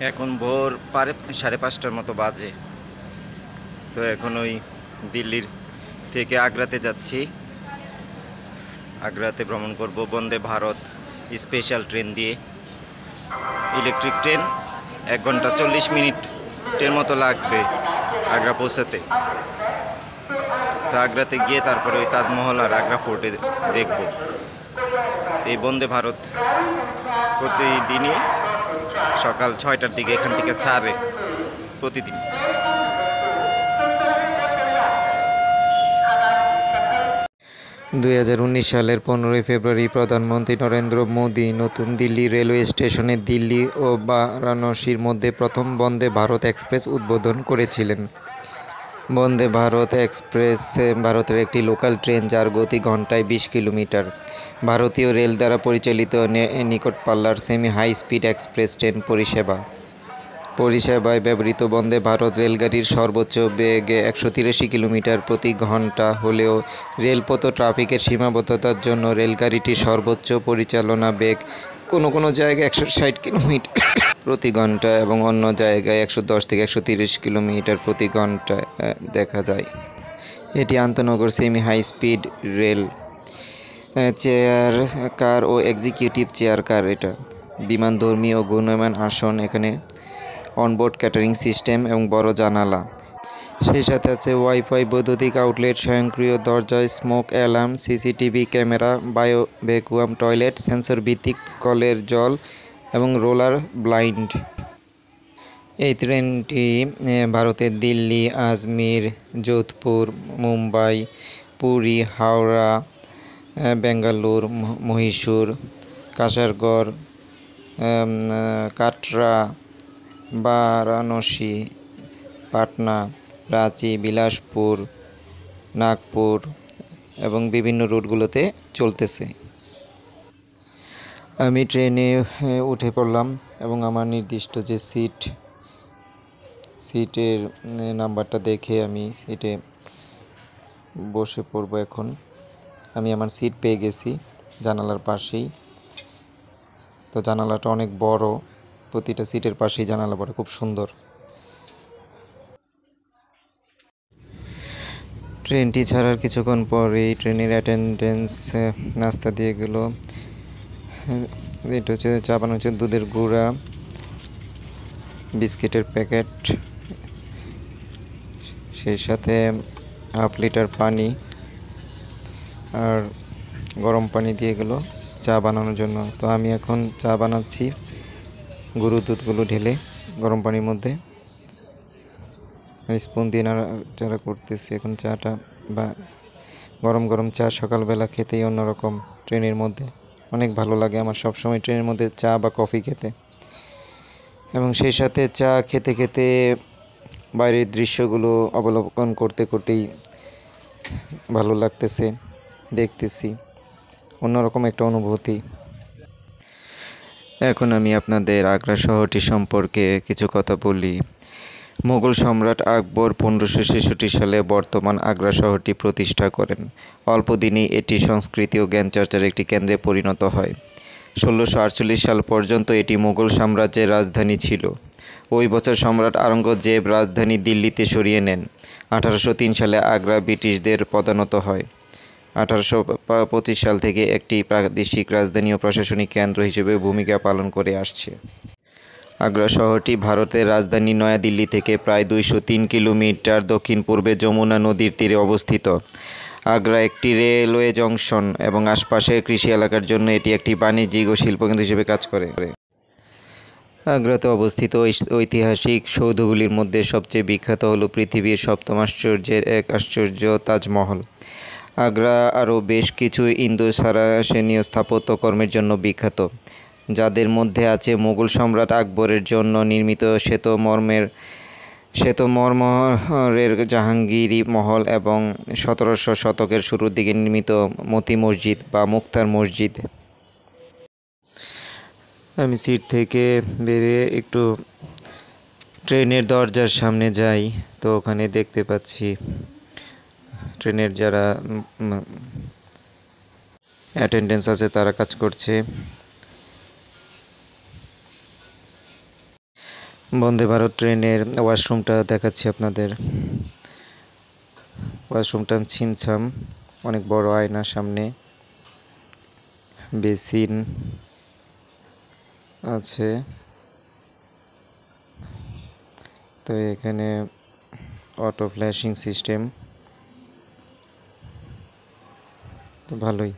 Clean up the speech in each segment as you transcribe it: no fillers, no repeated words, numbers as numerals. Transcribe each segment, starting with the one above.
এখন ভোর 5:30টার মতো বাজে। তো এখন ওই দিল্লির থেকে আগ্রাতে যাচ্ছি। আগ্রাতে ভ্রমণ করব বন্দে ভারত স্পেশাল ট্রেন দিয়ে। ইলেকট্রিক ট্রেন 1 ঘন্টা 40 মিনিটের মতো লাগবে আগ্রা পৌঁছাতে। তো আগ্রাতে গিয়ে তারপরে ওই তাজমহল আর আগ্রা ফোর্টে দেখব। এই বন্দে ভারত প্রতিদিনই সকাল 6টার দিকে এখান থেকে ছাড়ে প্রতিদিন। 2019 সালের 15 ফেব্রুয়ারি প্রধানমন্ত্রী নরেন্দ্র মোদী নতুন দিল্লি রেলওয়ে স্টেশনে দিল্লি ও বারাণসীর মধ্যে প্রথম বন্দে ভারত এক্সপ্রেস উদ্বোধন করেছিলেন। বন্দে ভারত এক্সপ্রেস ভারতের একটি লোকাল ট্রেন যার গতি ঘন্টায় 20 কিলোমিটার। ভারতীয় রেল দ্বারা পরিচালিত নিকট পাল্লার semi high speed express train পরিষেবায় ব্যবহৃত বন্দে ভারত রেলগাড়ির সর্বোচ্চ বেগ 183 কিলোমিটার প্রতি ঘন্টা হলেও রেলপথ ও ট্রাফিকের সীমাবদ্ধতার জন্য রেলগাড়িটির সর্বোচ্চ পরিচালনা বেগ কোনো জায়গায় 160 কিলোমিটার প্রতি ঘন্টা এবং অন্য জায়গায় 110 থেকে 130 কিলোমিটার প্রতি ঘন্টা দেখা যায়। এটি আন্তনগর semi high speed rail. Chair car ও এক্সিকিউটিভ চেয়ার কার। এটা বিমানধর্মী ও ঘূর্ণয়মান আসন, এখানে অনবোর্ড ক্যাটারিং সিস্টেম এবং বড় জানালা। সেই সাথে আছে ওয়াইফাই, বৈদ্যুতিক আউটলেট, স্বয়ংক্রিয় দরজা, smoke alarm, CCTV camera, bio vacuum toilet, sensor ভিত্তিক কলের জল এবং রোলার ব্লাইন্ড। এই ট্রেনটি ভারতের দিল্লি, আজমির, যোধপুর, মুম্বাই, পুরী, হাওড়া, বেঙ্গালুর, মহীশূর, কাসারগড়, কাটরা, বারাণসী, পাটনা, রাঁচি, বিলাসপুর, নাগপুর এবং বিভিন্ন রুটগুলোতে চলতেছে। আমি ট্রেনে উঠে পড়লাম এবং আমার নির্দিষ্ট যে সিটের নাম্বারটা দেখে আমি সিটে বসে পড়ব। এখন আমি আমার সিট পেয়ে গেছি জানালার পাশেই। তো জানালাটা অনেক বড়, প্রতিটা সিটের পাশেই জানালা পড়ে, খুব সুন্দর। ট্রেনটি ছাড়ার কিছুক্ষণ পরেই ট্রেনের অ্যাটেন্ডেন্স নাস্তা দিয়ে গেল। এটা হচ্ছে চা বানানো, হচ্ছে দুধের গুঁড়া, বিস্কিটের প্যাকেট, সেই সাথে হাফ লিটার পানি আর গরম পানি দিয়ে গেল চা বানানোর জন্য। তো আমি এখন চা বানাচ্ছি গরুর দুধগুলো ঢেলে গরম পানির মধ্যে। আমি স্পুন দিয়ে নাড়াচাড়া করতেছি এখন চাটা। বা গরম গরম চা সকালবেলা খেতেই অন্যরকম। ট্রেনের মধ্যে অনেক ভালো লাগে আমার সবসময় ট্রেনের মধ্যে চা বা কফি খেতে। এবং সেই সাথে চা খেতে খেতে বাইরের দৃশ্যগুলো অবলোকন করতে করতেই ভালো লাগতেছে, দেখতেছি অন্যরকম একটা অনুভূতি। এখন আমি আপনাদের আগ্রা শহরটি সম্পর্কে কিছু কথা বলি। মুঘল সম্রাট আকবর 1566 সালে বর্তমান আগ্রা শহরটি প্রতিষ্ঠা করেন। অল্প দিনেই এটি সংস্কৃতি ও জ্ঞানচর্চার একটি কেন্দ্রে পরিণত হয়। 1648 সাল পর্যন্ত এটি মুঘল সাম্রাজ্যের রাজধানী ছিল। ওই বছর সম্রাট আওরঙ্গজেব রাজধানী দিল্লিতে সরিয়ে নেন। 1803 সালে আগ্রা ব্রিটিশদের পদানত হয়। 1825 সাল থেকে একটি প্রাদেশিক রাজধানী ও প্রশাসনিক কেন্দ্র হিসেবে ভূমিকা পালন করে আসছে। আগ্রা শহরটি ভারতের রাজধানী নয়াদিল্লি থেকে প্রায় 203 কিলোমিটার দক্ষিণ-পূর্বে যমুনা নদীর তীরে অবস্থিত। আগ্রা একটি রেলওয়ে জংশন এবং আশপাশের কৃষি এলাকার জন্য এটি একটি বাণিজ্যিক ও শিল্পকেন্দ্র হিসেবে কাজ করে। আগ্রাতে অবস্থিত ঐতিহাসিক সৌধগুলির মধ্যে সবচেয়ে বিখ্যাত হল পৃথিবীর সপ্তম আশ্চর্যের এক আশ্চর্য তাজমহল। আগ্রা আরও বেশ কিছু ইন্দো-সারাসেনীয় স্থাপত্যকর্মের জন্য বিখ্যাত, যাদের মধ্যে আছে মুঘল সম্রাট আকবরের জন্য নির্মিত শ্বেতমরমরের জাহাঙ্গীরি মহল এবং 1700 শতকের শুরুর দিকে নির্মিত মতি মসজিদ বা মুক্তার মসজিদ। আমি সিট থেকে বেরিয়ে একটু ট্রেনের দরজার সামনে যাই, তো ওখানে দেখতে পাচ্ছি ট্রেনের যারা অ্যাটেন্ডেন্স আছে তারা কাজ করছে। বন্দে ভারত ট্রেনের ওয়াশরুমটা দেখাচ্ছি আপনাদের। ওয়াশরুমটা ছিমছাম, অনেক বড় আয়না সামনে, বেসিন আছে। তো এখানে অটো ফ্ল্যাশিং সিস্টেম, তো ভালোই,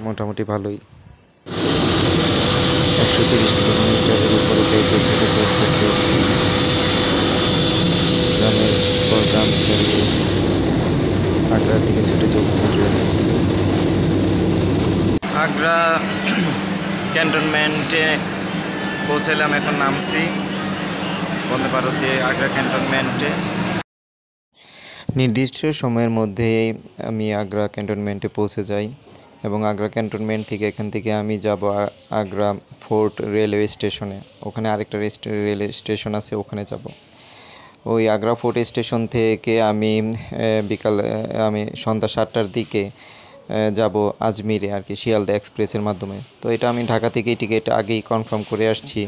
মোটামুটি ভালোই। 130 কিলোমিটারের উপরে বেগে ছেড়ে চলছে ট্রেন। গ্রামের পর গ্রাম ছেড়ে আগ্রার দিকে ছুটে চলছে ট্রেন। আগ্রা ক্যান্টনমেন্টে পৌঁছালাম, এখন নামছি বন্দে ভারত দিয়ে আগ্রা ক্যান্টনমেন্টে। নির্দিষ্ট সময়ের মধ্যেই আমি আগ্রা ক্যান্টনমেন্টে পৌঁছে যাই এবং আগ্রা ক্যান্টনমেন্ট থেকে এখান থেকে আমি যাব আগ্রা ফোর্ট রেলওয়ে স্টেশনে। ওখানে আরেকটা রেলওয়ে স্টেশন আছে, ওখানে যাব। ওই আগ্রা ফোর্ট স্টেশন থেকে আমি সন্ধ্যা 7টার দিকে যাব আজমিরে আর কি, শিয়ালদা এক্সপ্রেসের মাধ্যমে। তো এটা আমি ঢাকা থেকেই টিকিট আগেই কনফার্ম করে আসছি।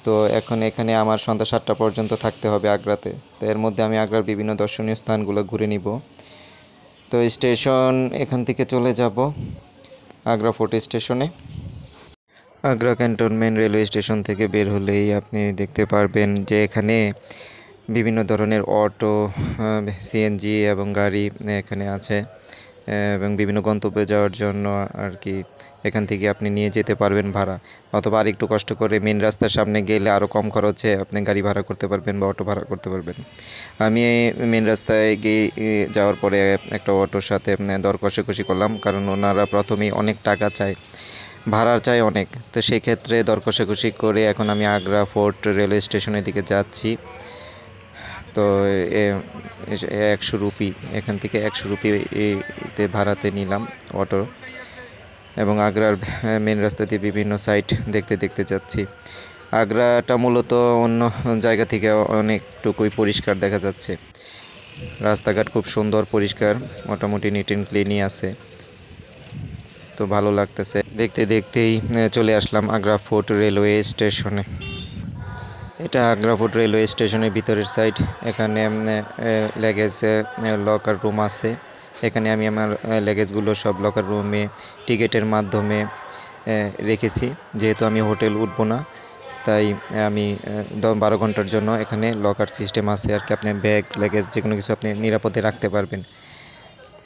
তো এখন এখানে আমার সন্ধ্যা 7টা পর্যন্ত থাকতে হবে আগ্রাতে। তো এর মধ্যে আমি আগ্রার বিভিন্ন দর্শনীয় স্থানগুলো ঘুরে নিব। তো স্টেশন এখান থেকে চলে যাব আগ্রা ফোর্ট স্টেশনে। আগ্রা ক্যান্টনমেন্ট রেলওয়ে স্টেশন থেকে বের হলেই আপনি দেখতে পারবেন যে এখানে বিভিন্ন ধরনের অটো, সিএনজি এবং গাড়ি এখানে আছে এবং বিভিন্ন গন্তব্যে যাওয়ার জন্য আর কি এখান থেকে আপনি নিয়ে যেতে পারবেন ভাড়া, অথবা আরেকটু কষ্ট করে মেন রাস্তার সামনে গেলে আরও কম খরচে আপনি গাড়ি ভাড়া করতে পারবেন বা অটো ভাড়া করতে পারবেন। আমি মেন রাস্তায় গিয়ে যাওয়ার পরে একটা অটোর সাথে দর কষাকষি করলাম, কারণ ওনারা প্রথমেই অনেক টাকা চায়, ভাড়া চাই অনেক। তো সেই ক্ষেত্রে দর কষাকষি করে এখন আমি আগ্রা ফোর্ট রেলওয়ে স্টেশনের দিকে যাচ্ছি। তো 100 রুপি, এখান থেকে 100 রুপিতে ভাড়াতে নিলাম অটো এবং আগ্রার মেন রাস্তা দিয়ে বিভিন্ন সাইট দেখতে দেখতে যাচ্ছি। আগ্রাটা মূলত অন্য জায়গা থেকে অনেকটুকুই পরিষ্কার দেখা যাচ্ছে। রাস্তাঘাট খুব সুন্দর, পরিষ্কার, মোটামুটি নিট অ্যান্ড ক্লিনই আছে। তো ভালো লাগতেছে। দেখতে দেখতেই চলে আসলাম আগ্রা ফোর্ট রেলওয়ে স্টেশনে। এটা আগ্রা ফোর্ট রেলওয়ে স্টেশনের ভিতরের সাইড। এখানে লাগেজ লকার রুম আছে। এখানে আমি আমার লাগেজগুলো সব লকার রুমে টিকিটের মাধ্যমে রেখেছি। যেহেতু আমি হোটেল উঠবো না, তাই আমি 12 ঘন্টার জন্য এখানে লকার সিস্টেম আছে আর কি। আপনি ব্যাগ, লাগেজ যে কোনো কিছু আপনি নিরাপদে রাখতে পারবেন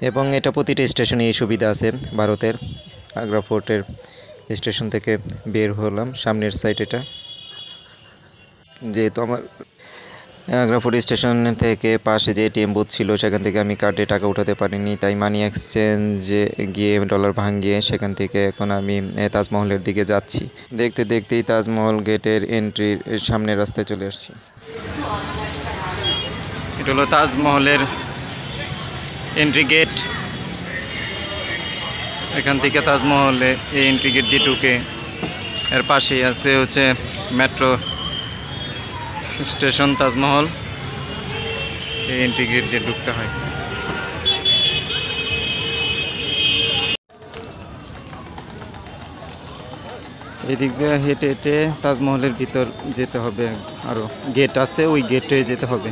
এবং এটা প্রতিটা স্টেশনে এই সুবিধা আছে ভারতের। আগ্রা ফোর্টের স্টেশন থেকে বের হলাম, সামনের সাইড এটা। যেহেতু আমার আগ্রা ফোর্ট স্টেশন থেকে পাশে যে এটিএম বুথ ছিল, সেখান থেকে আমি কার্ডে টাকা উঠাতে পারিনি, তাই মানি এক্সচেঞ্জে গিয়ে ডলার ভাঙিয়ে সেখান থেকে এখন আমি তাজমহলের দিকে যাচ্ছি। দেখতে দেখতেই তাজমহল গেটের এন্ট্রির সামনের রাস্তায় চলে আসছি। এটা হলো তাজমহলের এন্ট্রি গেট। এখান থেকে তাজমহলে এই এন্ট্রি গেট দিয়ে ঢুকে এর পাশেই আছে হচ্ছে মেট্রো স্টেশন তাজমহল। এই এন্ট্রি গেট দিয়ে ঢুকতে হয়। এদিক দিয়ে হেঁটে হেঁটে তাজমহলের ভিতর যেতে হবে। আরও গেট আছে, ওই গেটে যেতে হবে।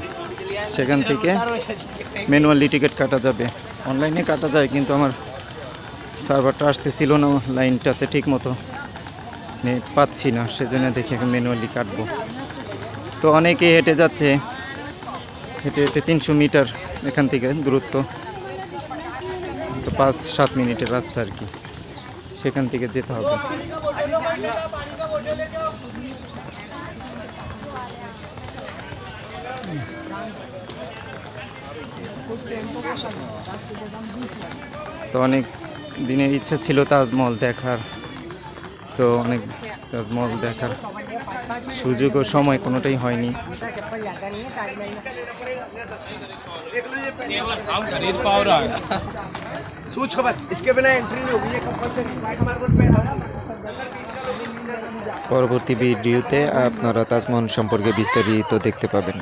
সেখান থেকে ম্যানুয়ালি টিকিট কাটা যাবে, অনলাইনে কাটা যায়, কিন্তু আমার সার্ভারটা আসতেছিল না লাইনটাতে ঠিক মতো, নেট পাচ্ছি না, সেজন্য দেখি এখন ম্যানুয়ালি কাটবো। তো অনেকে হেঁটে যাচ্ছে, হেঁটে হেঁটে 300 মিটার এখান থেকে দূরত্ব, তো 5-7 মিনিটের রাস্তা আর কি, সেখান থেকে যেতে হবে। তো অনেক দিনের ইচ্ছা ছিল তাজমহল দেখার, তো অনেক তাজমহল দেখার সুযোগ ও সময় কোনোটাই হয়নি। পরবর্তী ভিডিওতে আপনারা তাজমহল সম্পর্কে বিস্তারিত দেখতে পাবেন।